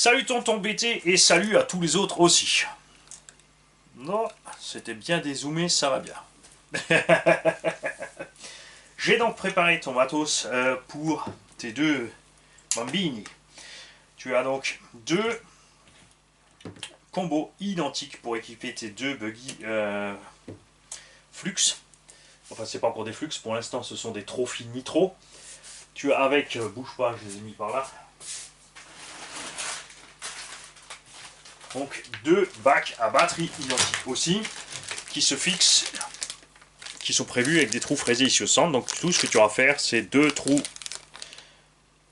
Salut tonton BT et salut à tous les autres aussi. Non, c'était bien dézoomé, ça va bien. J'ai donc préparé ton matos pour tes deux bambini. Tu as donc deux combos identiques pour équiper tes deux buggy Flux. Enfin, c'est pas encore des Flux, pour l'instant ce sont des Trophy Nitro. Tu as avec, bouge pas, je les ai mis par là. Donc deux bacs à batterie identiques aussi, qui se fixent, qui sont prévus avec des trous fraisés ici au centre. Donc tout ce que tu auras à faire, c'est deux trous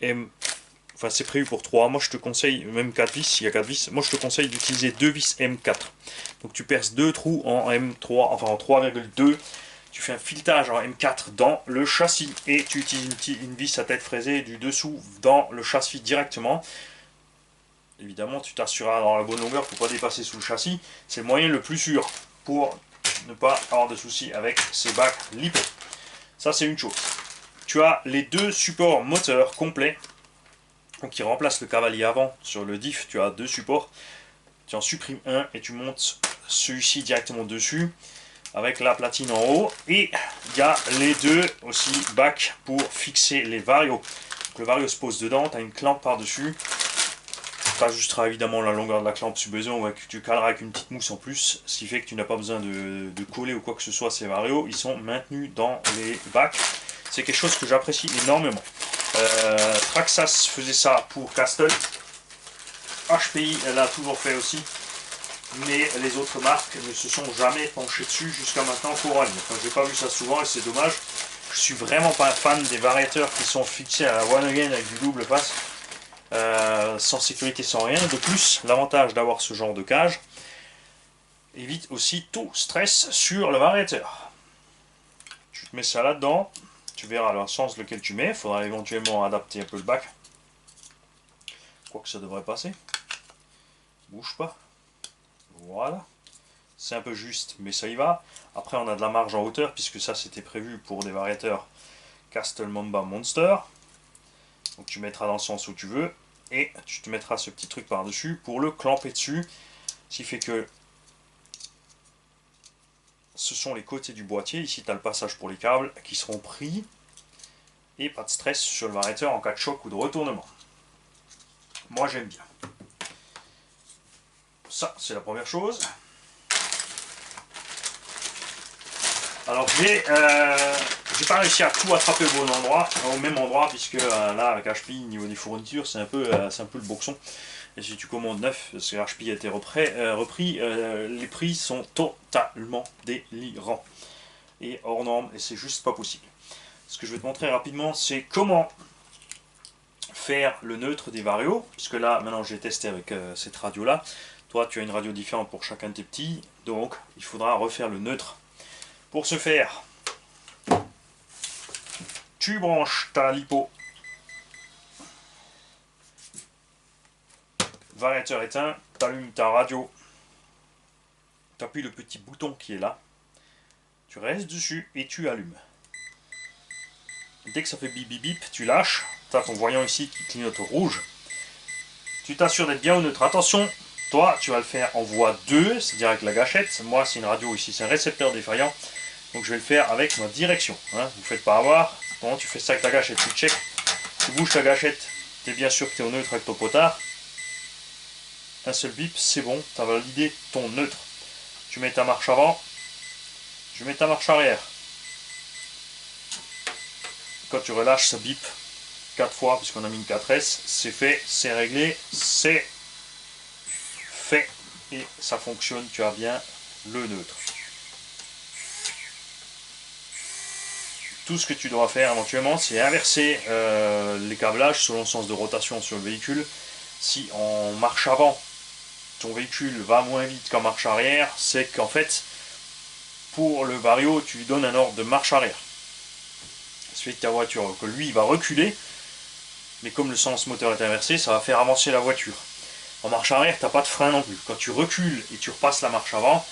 M. Enfin, c'est prévu pour 3. Moi, je te conseille, même 4 vis, il y a 4 vis. Moi, je te conseille d'utiliser 2 vis M4. Donc, tu perces deux trous en M3, enfin en 3,2. Tu fais un filetage en M4 dans le châssis et tu utilises une vis à tête fraisée du dessous dans le châssis directement. Évidemment, tu t'assureras dans la bonne longueur pour ne pas dépasser sous le châssis. C'est le moyen le plus sûr pour ne pas avoir de soucis avec ces bacs LiPo. Ça, c'est une chose. Tu as les deux supports moteurs complets, donc qui remplacent le cavalier avant. Sur le diff, tu as deux supports. Tu en supprimes un et tu montes celui-ci directement dessus avec la platine en haut. Et il y a les deux aussi bacs pour fixer les varios. Donc, le vario se pose dedans, tu as une clampe par-dessus. Tu ajusteras évidemment la longueur de la clampe si besoin, ou tu caleras avec une petite mousse en plus, ce qui fait que tu n'as pas besoin de coller ou quoi que ce soit ces varios. Ils sont maintenus dans les bacs. C'est quelque chose que j'apprécie énormément. Traxxas faisait ça pour Castle. HPI l'a toujours fait aussi. Mais les autres marques ne se sont jamais penchées dessus jusqu'à maintenant pour Rally. Enfin, j'ai pas vu ça souvent et c'est dommage. Je suis vraiment pas fan des variateurs qui sont fixés à la one again avec du double face. Sans sécurité, sans rien. De plus, l'avantage d'avoir ce genre de cage évite aussi tout stress sur le variateur. Tu te mets ça là-dedans, tu verras le sens lequel tu mets. Il faudra éventuellement adapter un peu le bac. Quoique ça devrait passer. Bouge pas. Voilà. C'est un peu juste, mais ça y va. Après, on a de la marge en hauteur, puisque ça c'était prévu pour des variateurs Castle Mamba Monster. Donc tu mettras dans le sens où tu veux. Et tu te mettras ce petit truc par-dessus pour le clamper dessus. Ce qui fait que ce sont les côtés du boîtier. Ici, tu as le passage pour les câbles qui seront pris. Et pas de stress sur le variateur en cas de choc ou de retournement. Moi, j'aime bien. Ça, c'est la première chose. Alors, j'ai pas réussi à tout attraper au même endroit, puisque là, avec HP, niveau des fournitures, c'est un peu le boxon. Et si tu commandes neuf, parce que HP a été repris, les prix sont totalement délirants et hors normes, et c'est juste pas possible. Ce que je vais te montrer rapidement, c'est comment faire le neutre des varios, puisque là, maintenant, j'ai testé avec cette radio-là. Toi, tu as une radio différente pour chacun de tes petits, donc il faudra refaire le neutre. Pour ce faire, tu branches ta LiPo, variateur éteint, tu allumes ta radio, tu appuies le petit bouton qui est là, tu restes dessus et tu allumes. Dès que ça fait bip bip bip, tu lâches, tu as ton voyant ici qui clignote rouge. Tu t'assures d'être bien au neutre. Attention, toi tu vas le faire en voie 2, c'est-à-dire avec la gâchette. Moi c'est une radio ici, c'est un récepteur défaillant. Donc je vais le faire avec ma direction. Hein. Vous ne faites pas avoir. Quand tu fais ça avec ta gâchette, tu check. Tu bouges ta gâchette, tu es bien sûr que tu es au neutre avec ton potard. Un seul bip, c'est bon, tu as validé ton neutre. Tu mets ta marche avant, je mets ta marche arrière. Quand tu relâches, ça bip 4 fois, puisqu'on a mis une 4S. C'est fait, c'est réglé, c'est fait. Et ça fonctionne, tu as bien le neutre. Tout ce que tu dois faire éventuellement, c'est inverser les câblages selon le sens de rotation sur le véhicule. Si en marche avant, ton véhicule va moins vite qu'en marche arrière, c'est qu'en fait, pour le vario, tu lui donnes un ordre de marche arrière. Ce fait que ta voiture, que lui, il va reculer, mais comme le sens moteur est inversé, ça va faire avancer la voiture. En marche arrière, tu n'as pas de frein non plus. Quand tu recules et tu repasses la marche avant,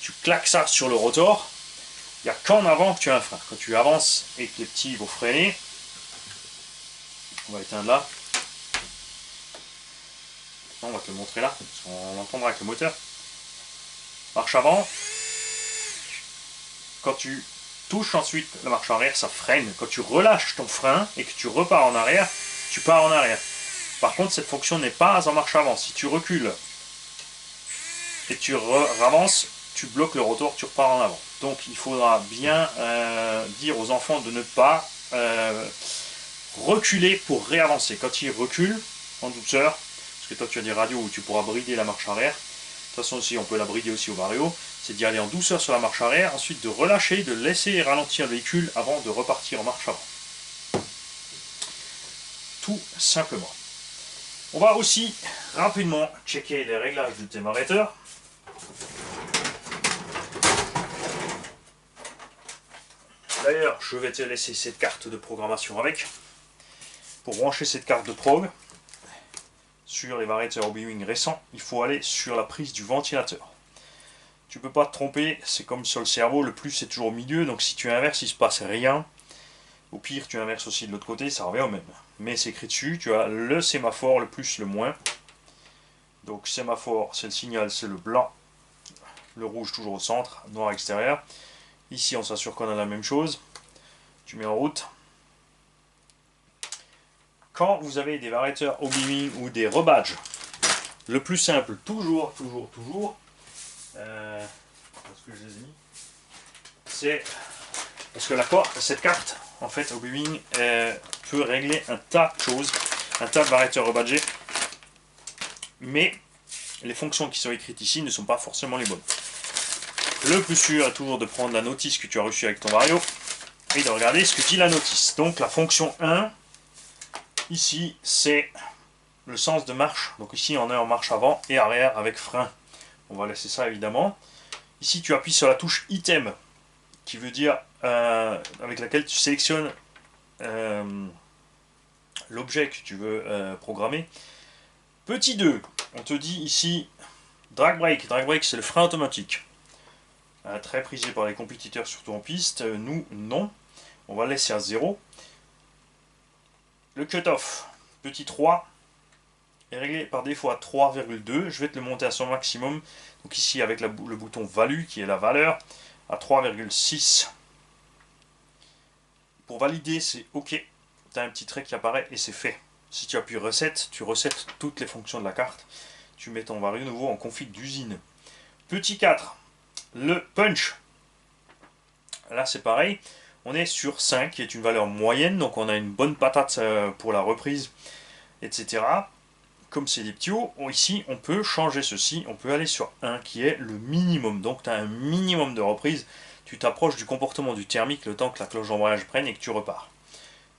tu claques ça sur le rotor. Il n'y a qu'en avant que tu as un frein. Quand tu avances et que les petits vont freiner, on va éteindre là. on va te le montrer là, parce qu'on l'entendra avec le moteur. Marche avant. Quand tu touches ensuite la marche arrière, ça freine. Quand tu relâches ton frein et que tu repars en arrière, tu pars en arrière. Par contre, cette fonction n'est pas en marche avant. Si tu recules et tu avances, tu bloques le rotor, tu repars en avant. Donc il faudra bien dire aux enfants de ne pas reculer pour réavancer. Quand ils reculent en douceur, parce que toi tu as des radios où tu pourras brider la marche arrière, de toute façon aussi on peut la brider aussi au vario, c'est d'y aller en douceur sur la marche arrière, ensuite de relâcher, de laisser ralentir le véhicule avant de repartir en marche avant. Tout simplement. On va aussi rapidement checker les réglages du thermomètre. D'ailleurs, je vais te laisser cette carte de programmation avec. Pour brancher cette carte de prog sur les variateurs Obi-Wan récents, il faut aller sur la prise du ventilateur. Tu peux pas te tromper, c'est comme sur le cerveau, le plus c'est toujours au milieu, donc si tu inverses, il se passe rien. Au pire, tu inverses aussi de l'autre côté, ça revient au même. Mais c'est écrit dessus, tu as le sémaphore, le plus, le moins. Donc sémaphore, c'est le signal, c'est le blanc. Le rouge toujours au centre, noir extérieur. Ici, on s'assure qu'on a la même chose. Tu mets en route. Quand vous avez des variateurs Obi-Wan ou des rebadges, le plus simple, toujours, parce que je les ai mis, c'est parce que cette carte, en fait, Obi-Wan peut régler un tas de choses, un tas de variateurs rebadgés, mais les fonctions qui sont écrites ici ne sont pas forcément les bonnes. Le plus sûr est toujours de prendre la notice que tu as reçue avec ton vario et de regarder ce que dit la notice. Donc la fonction 1, ici, c'est le sens de marche. Donc ici, on est en marche avant et arrière avec frein. On va laisser ça évidemment. Ici, tu appuies sur la touche item, qui veut dire avec laquelle tu sélectionnes l'objet que tu veux programmer. Petit 2, on te dit ici drag brake. Drag brake, c'est le frein automatique. Très prisé par les compétiteurs, surtout en piste. Nous, non. On va le laisser à 0. Le cut-off, petit 3, est réglé par défaut à 3,2. Je vais te le monter à son maximum. Donc ici, avec le bouton value, qui est la valeur, à 3,6. Pour valider, c'est OK. Tu as un petit trait qui apparaît et c'est fait. Si tu appuies Reset, tu resets toutes les fonctions de la carte. Tu mets ton vario nouveau en config d'usine. Petit 4, le punch. Là, c'est pareil. On est sur 5, qui est une valeur moyenne. Donc, on a une bonne patate pour la reprise, etc. Comme c'est des petits hauts, ici, on peut changer ceci. On peut aller sur 1, qui est le minimum. Donc, tu as un minimum de reprise. Tu t'approches du comportement du thermique le temps que la cloche d'embrayage prenne et que tu repars.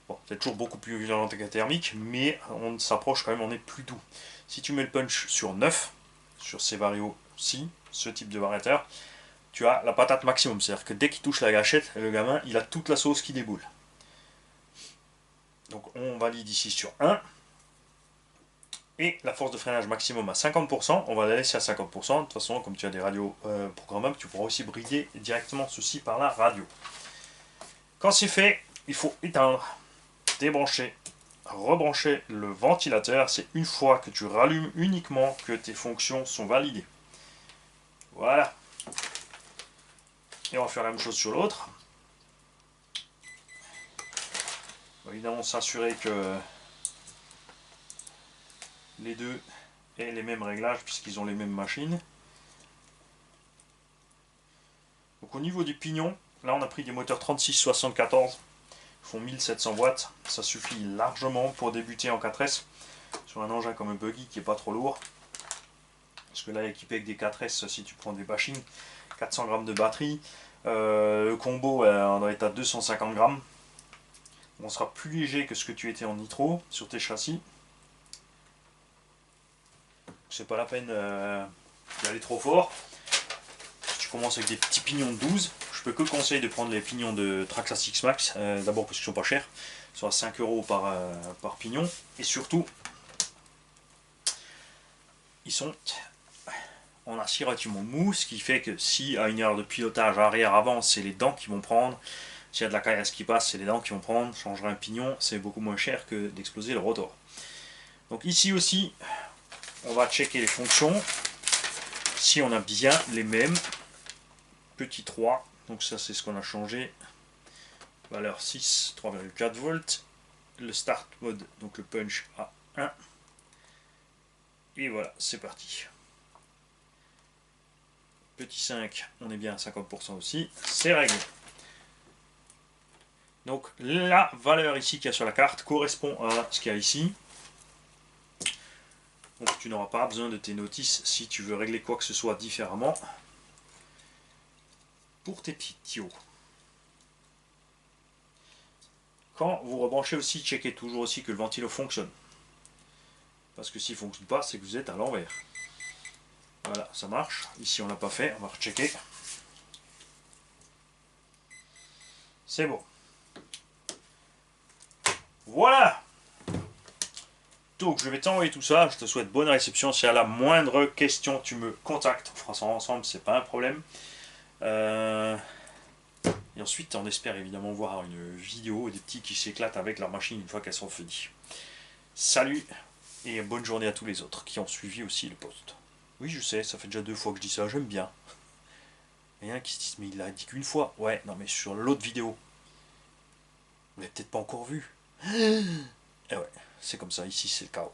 Bon, c'est toujours beaucoup plus violent qu'un thermique, mais on s'approche quand même, on est plus doux. Si tu mets le punch sur 9, sur ces varios-ci, ce type de variateur, tu as la patate maximum. C'est-à-dire que dès qu'il touche la gâchette, le gamin, il a toute la sauce qui déboule. Donc on valide ici sur 1. Et la force de freinage maximum à 50%, on va la laisser à 50%. De toute façon, comme tu as des radios programmables, tu pourras aussi brider directement ceci par la radio. Quand c'est fait, il faut éteindre, débrancher, rebrancher le ventilateur. C'est une fois que tu rallumes uniquement que tes fonctions sont validées. Voilà. Et on va faire la même chose sur l'autre. Évidemment, s'assurer que les deux aient les mêmes réglages puisqu'ils ont les mêmes machines. Donc au niveau du pignon, là on a pris des moteurs 36-74, ils font 1700 watts, ça suffit largement pour débuter en 4S sur un engin comme un buggy qui est pas trop lourd. Parce que là équipé avec des 4S, si tu prends des bashing, 400 grammes de batterie, le combo on doit être à 250 grammes. On sera plus léger que ce que tu étais en nitro sur tes châssis. C'est pas la peine d'aller trop fort. Si tu commences avec des petits pignons de 12, je peux que conseiller de prendre les pignons de Traxxas X-Max, d'abord parce qu'ils sont pas chers, ils sont à 5 € par pignon, et surtout, ils sont en acier relativement mou, ce qui fait que si à une heure de pilotage arrière-avant, c'est les dents qui vont prendre, s'il y a de la caillasse qui passe, c'est les dents qui vont prendre, changer un pignon, c'est beaucoup moins cher que d'exploser le rotor. Donc ici aussi, on va checker les fonctions. Si on a bien les mêmes, petit 3, donc ça c'est ce qu'on a changé. Valeur 6, 3,4 volts. Le start mode, donc le punch à 1. Et voilà, c'est parti. Petit 5, on est bien à 50% aussi. C'est réglé. Donc la valeur ici qu'il y a sur la carte correspond à ce qu'il y a ici. Donc tu n'auras pas besoin de tes notices si tu veux régler quoi que ce soit différemment pour tes petits tuyaux. Quand vous rebranchez aussi, checkez toujours aussi que le ventilo fonctionne. Parce que s'il ne fonctionne pas, c'est que vous êtes à l'envers. Voilà, ça marche. Ici on l'a pas fait, on va rechecker. C'est bon. Voilà. Donc je vais t'envoyer tout ça, je te souhaite bonne réception. Si à la moindre question tu me contactes, on fera ça ensemble, c'est pas un problème. Et ensuite on espère évidemment voir une vidéo des petits qui s'éclatent avec leur machine une fois qu'elles sont finies. Salut et bonne journée à tous les autres qui ont suivi aussi le post. Oui je sais, ça fait déjà 2 fois que je dis ça, j'aime bien. Il y en a qui se disent mais il l'a dit qu'une fois. Ouais, non mais sur l'autre vidéo. Vous l'avez peut-être pas encore vu. Et ouais, c'est comme ça, ici c'est le chaos.